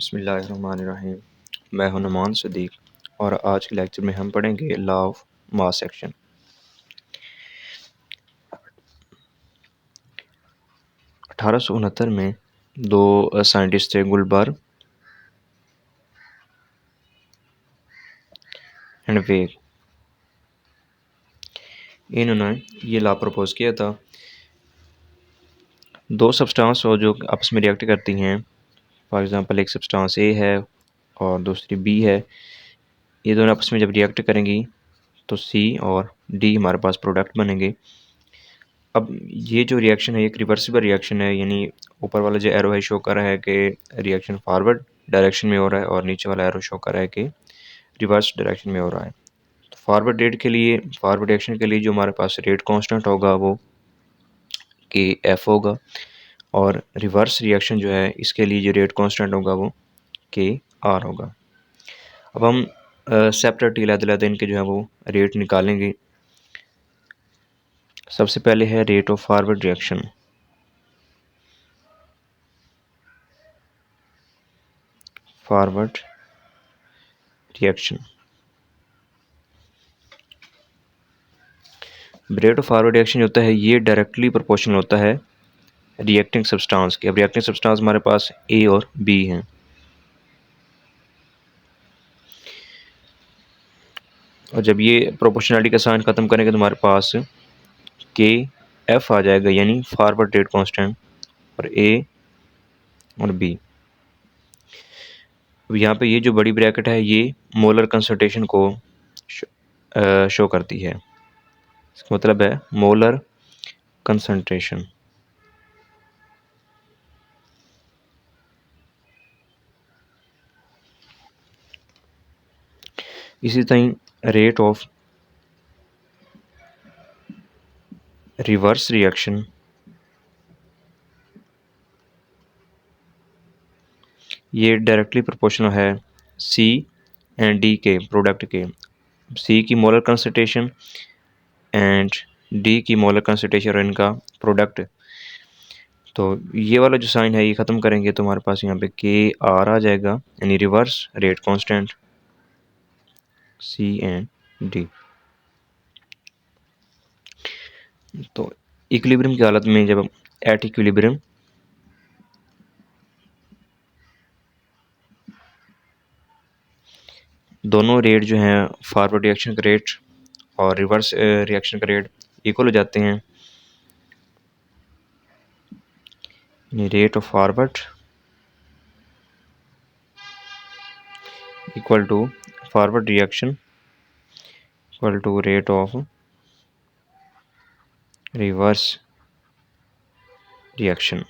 बिस्मिल्लाहिर्रहमानिर्रहीम। मैं हूं नुमान सदीक और आज के लेक्चर में हम पढ़ेंगे लॉ ऑफ मास एक्शन। 1869 में दो साइंटिस्ट थे, गुलबर्ग एंड वेग। इन्होंने ये लॉ प्रपोज किया था, दो सब्सटेंस हो जो आपस में रिएक्ट करती हैं। फॉर एग्जांपल एक सब्सटेंस ए है और दूसरी बी है। ये दोनों आपस में जब रिएक्ट करेंगी तो सी और डी हमारे पास प्रोडक्ट बनेंगे। अब ये जो रिएक्शन है एक रिवर्सिबल रिएक्शन है, यानी ऊपर वाला जो एरो है शो कर रहा है कि रिएक्शन फॉरवर्ड डायरेक्शन में हो रहा है और नीचे वाला एरो शो कर रहा है कि रिवर्स डायरेक्शन में हो रहा है। तो फॉरवर्ड रिएक्शन के लिए जो हमारे पास रेट कांस्टेंट होगा वो के एफ होगा, और रिवर्स रिएक्शन जो है इसके लिए जो रेट कांस्टेंट होगा वो के आर होगा। अब हम सेपरेटली अलग-अलग इनके जो है वो रेट निकालेंगे। सबसे पहले है rate of forward reaction. Forward reaction, rate of forward reaction होता है ये डायरेक्टली प्रोपोर्शनल होता है रिएक्टिंग सब्सटेंस के। अब रिएक्टिंग सब्सटेंस हमारे पास ए और बी हैं। और जब ये प्रोपोर्शनलिटी का साइन ख़त्म करेंगे तो हमारे पास के एफ आ जाएगा, यानी फॉरवर्ड रेट कांस्टेंट, और ए और बी। अब यहाँ पे ये जो बड़ी ब्रैकेट है ये मोलर कंसंट्रेशन को शो करती है। इसका मतलब है मोलर कंसंट्रेशन। इसी तरह रेट ऑफ रिवर्स रिएक्शन ये डायरेक्टली प्रोपोर्शनल है सी एंड डी के प्रोडक्ट के। सी की मोलर कंसंट्रेशन एंड डी की मोलर कंसंट्रेशन और इनका प्रोडक्ट। तो ये वाला जो साइन है ये ख़त्म करेंगे तो हमारे पास यहाँ पे के आर आ जाएगा, यानी reverse rate constant C and D. तो इक्विलिब्रियम की हालत में जब एट इक्विलिब्रियम दोनों रेट जो हैं फॉरवर्ड रिएक्शन का रेट और रिवर्स रिएक्शन का रेट इक्वल हो जाते हैं, यानी rate of forward equal to forward reaction equal to rate of reverse reaction.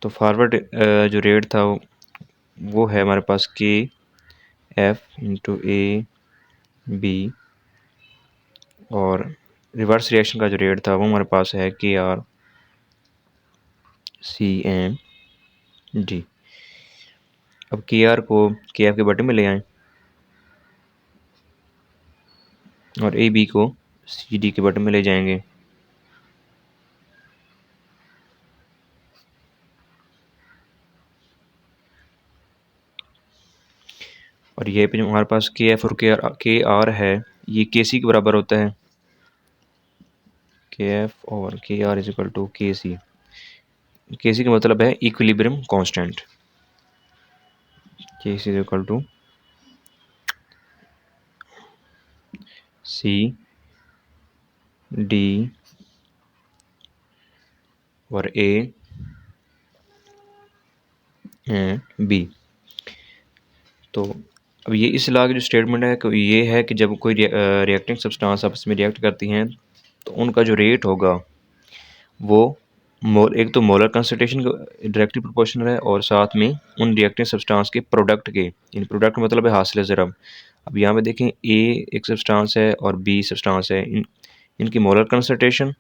तो फॉरवर्ड जो रेट था वो है हमारे पास k f into A B, और रिवर्स रिएक्शन का जो रेट था वो हमारे पास है के आर सी एंड डी। अब के आर को के एफ के बटन में ले आएं और ए बी को सी डी के बटन में ले जाएंगे। और ये पे जो हमारे पास के एफ और के आर है ये के सी के बराबर होता है। के एफ और के आर इज इक्वल टू के सी। के सी का मतलब है equilibrium constant. K c is equal to C D और ए एंड बी। तो अब ये इस लॉ की जो स्टेटमेंट है कि ये है कि जब कोई रिएक्टिंग सब्सटेंस आपस में रिएक्ट करती हैं तो उनका जो रेट होगा वो एक तो मोलर कंसंट्रेशन डायरेक्टली प्रोपोर्शनल है और साथ में उन रिएक्टिंग सब्सटेंस के प्रोडक्ट के, इन प्रोडक्ट का मतलब है हासिल ज़रब। अब यहाँ पे देखें ए एक सब्सटेंस है और बी सब्सटेंस है, इनकी मोलर कंसंट्रेशन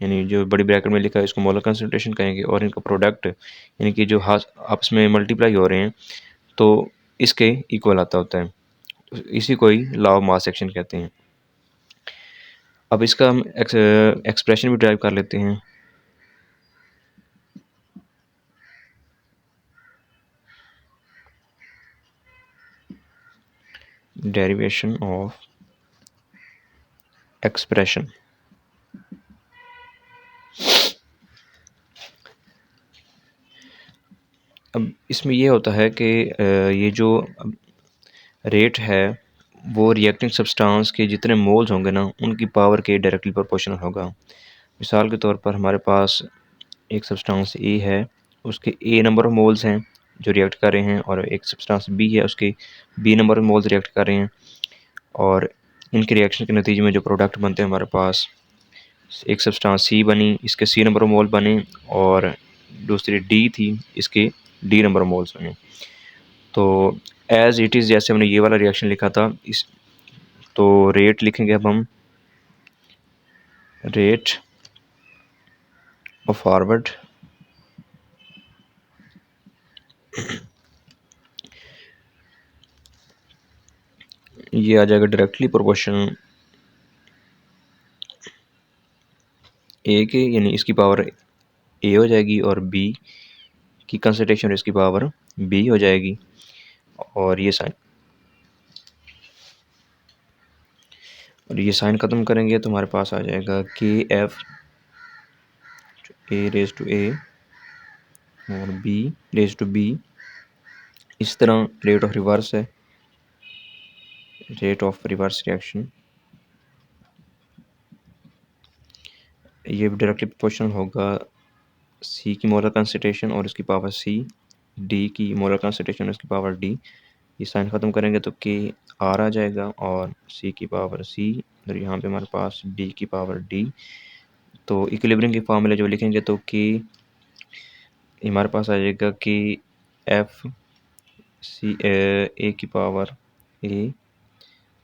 यानी जो बड़ी ब्रैकेट में लिखा है इसको मोलर कंसंट्रेशन कहेंगे, और इनका प्रोडक्ट यानी कि जो आपस में मल्टीप्लाई हो रहे हैं तो इसके इक्वल आता होता है। इसी को ही लॉ ऑफ मास एक्शन कहते हैं। अब इसका हम एक्सप्रेशन भी ड्राइव कर लेते हैं। Derivation of expression. अब इसमें ये होता है कि ये जो रेट है वो रिएक्टिंग सब्सटेंस के जितने मोल्स होंगे ना उनकी पावर के डायरेक्टली प्रोपोर्शनल होगा। मिसाल के तौर पर हमारे पास एक सब्सटेंस ए है, उसके ए नंबर ऑफ मोल्स हैं जो रिएक्ट कर रहे हैं, और एक सब्सटेंस बी है, उसके B number of moles react कर रहे हैं, और इनके रिएक्शन के नतीजे में जो प्रोडक्ट बनते हैं हमारे पास, एक सब्सटेंस सी बनी, इसके सी नंबर ऑफ मोल बने, और दूसरी डी थी, इसके डी नंबर ऑफ मोल्स बने। तो एज इट इज़ जैसे हमने ये वाला रिएक्शन लिखा था, इस तो रेट लिखेंगे अब हम, रेट ऑफ फॉरवर्ड ये आ जाएगा डायरेक्टली प्रोपोर्शनल ए के, यानी इसकी पावर ए हो जाएगी, और बी की कंसंट्रेशन इसकी पावर बी हो जाएगी, और ये साइन ख़त्म करेंगे तो हमारे पास आ जाएगा के एफ ए रेज टू ए और बी रेज टू बी। इस तरह रेट ऑफ रिवर्स है, रेट ऑफ रिवर्स रिएक्शन, ये डायरेक्टली प्रोपोर्शनल होगा सी की मोलर कंसंट्रेशन और इसकी पावर सी, डी की मोलर कंसंट्रेशन और इसकी पावर डी। ये साइन ख़त्म करेंगे तो के आर आ जाएगा, और सी की पावर सी, और यहाँ पे हमारे पास डी की पावर डी। तो इक्विलिब्रियम के फॉर्मूले जो लिखेंगे तो के हमारे पास आ जाएगा कि एफ सी ए की पावर ए,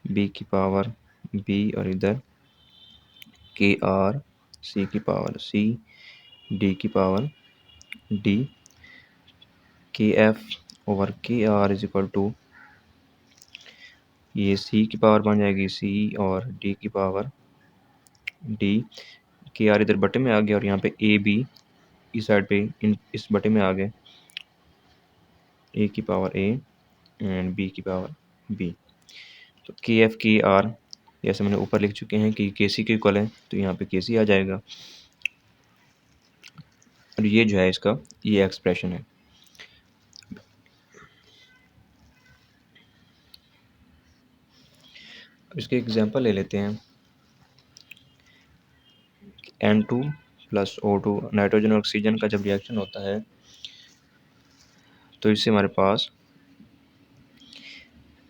बी की पावर बी, और इधर के आर सी की पावर सी, डी की पावर डी। के एफ ओवर के आर इज इक्वल टू, ये सी की पावर बन जाएगी सी, और डी की पावर डी। के आर इधर बटे में आ गया, और यहाँ पे ए बी इस साइड पे इस बटे में आ गए, ए की पावर ए एंड बी की पावर बी। तो के एफ के आर जैसे मैंने ऊपर लिख चुके हैं कि के सी के इक्वल है, तो यहाँ पे के सी आ जाएगा, और ये जो है इसका ये एक्सप्रेशन है। इसके एग्जांपल ले लेते हैं। N2 प्लस O2 नाइट्रोजन और ऑक्सीजन का जब रिएक्शन होता है तो इससे हमारे पास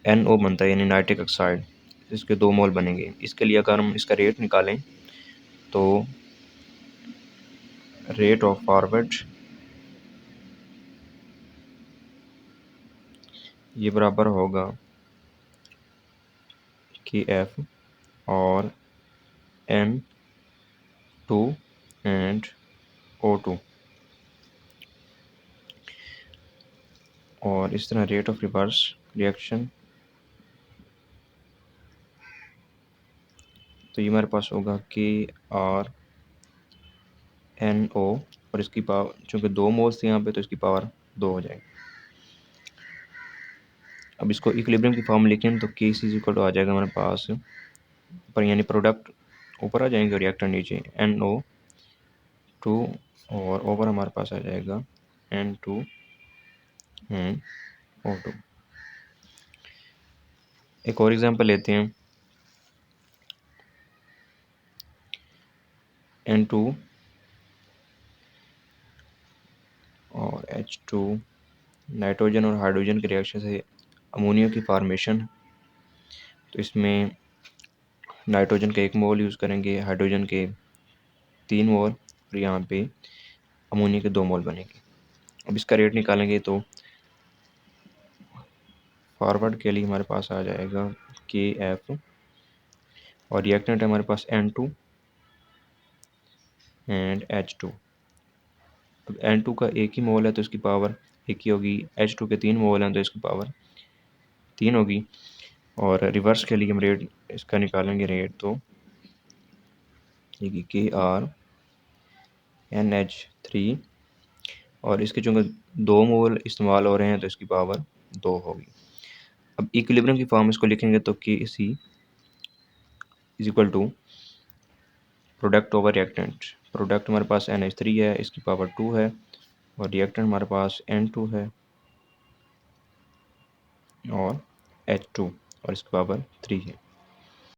NO बनता है, यानी नाइट्रिक ऑक्साइड। इसके 2 मोल बनेंगे। इसके लिए अगर हम इसका रेट निकालें तो रेट ऑफ फॉरवर्ड ये बराबर होगा कि F और N2 एंड O2, और इस तरह रेट ऑफ रिवर्स रिएक्शन, तो ये हमारे पास होगा कि आर एन ओ, और इसकी पावर चूँकि 2 मोल्स थे यहाँ पे तो इसकी पावर 2 हो जाएगी। अब इसको इक्विलिब्रियम की फॉर्म लिखें तो के सी इक्वल टू आ जाएगा हमारे पास पर, यानी प्रोडक्ट ऊपर आ जाएंगे, रिएक्टर नीचे NO2, और ओवर हमारे पास आ जाएगा N2 एंड O2। एक और एग्जांपल लेते हैं। N2 और H2 नाइट्रोजन और हाइड्रोजन के रिएक्शन से अमोनिया की फॉर्मेशन। तो इसमें नाइट्रोजन का 1 मोल यूज़ करेंगे, हाइड्रोजन के 3 मोल, और यहाँ पे अमोनिया के 2 मोल बनेंगे। अब इसका रेट निकालेंगे तो फॉरवर्ड के लिए हमारे पास आ जाएगा के एफ, और रिएक्टेंट है हमारे पास N2 एंड H2। अब N2 का 1 ही मोल है तो इसकी पावर 1 ही होगी, H2 के 3 मोल हैं तो इसकी पावर 3 होगी। और रिवर्स के लिए हम रेट इसका निकालेंगे, रेट तो ये के आर NH3, और इसके चूँकि 2 मोल इस्तेमाल हो रहे हैं तो इसकी पावर 2 होगी। अब इक्विलिब्रियम की फॉर्म इसको लिखेंगे तो K c is equal to product over reactant. Product हमारे पास NH3 है, इसकी पावर 2 है, और रिएक्टेंट हमारे पास N2 है और H2 और इसकी पावर 3 है।